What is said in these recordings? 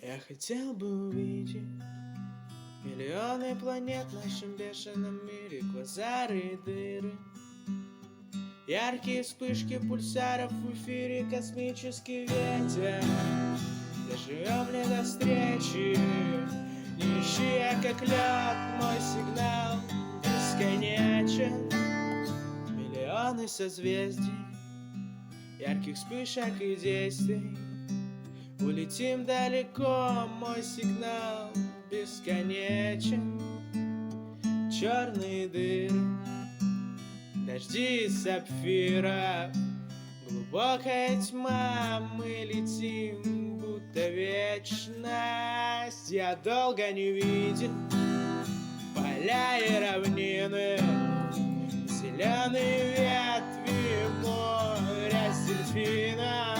Я хотел бы увидеть миллионы планет в нашем бешеном мире, квазары и дыры, яркие вспышки пульсаров в эфире, космический ветер. Доживем ли до встречи? Не ищи, я как лед, мой сигнал бесконечен. Миллионы созвездий, ярких вспышек и действий. Улетим далеко, мой сигнал бесконечен. Черные дыры, дожди из сапфира, глубокая тьма, мы летим, будто вечность. Я долго не видел поля и равнины, зеленые ветви моря с дельфином,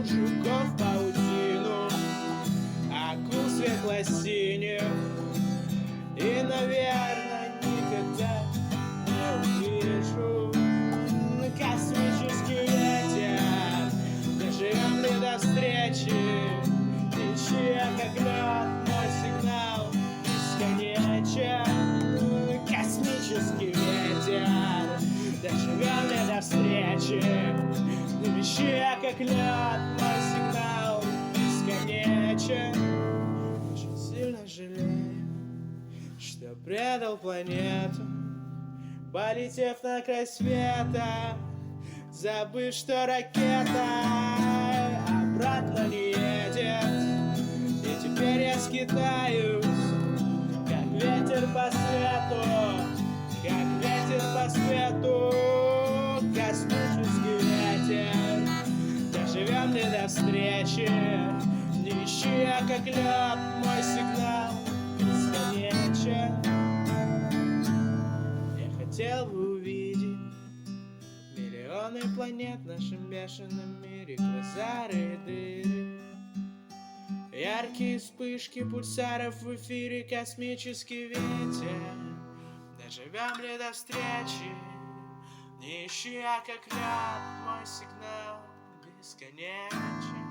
жуков паутину, акул светло-синих. И, наверное, никогда не увижу космический ветер. Доживем ли до встречи? Ничья как лед, мой сигнал бесконечен. Космический ветер. Доживем ли до встречи? Ничья как лед, мой сигнал бесконечен. Очень сильно жалею, что предал планету, полетев на край света, забыв, что ракета обратно не едет. И теперь я скитаюсь, как ветер по свету, как ветер по свету. Космический ветер. Доживем ли до встречи? Не ищи, я как лед, мой сигнал бесконечен. Я хотел бы увидеть миллионы планет в нашем бешеном мире, квазары и дыры, яркие вспышки пульсаров в эфире, космический ветер. Доживем ли до встречи? Не ищи, я как лед, мой сигнал бесконечен.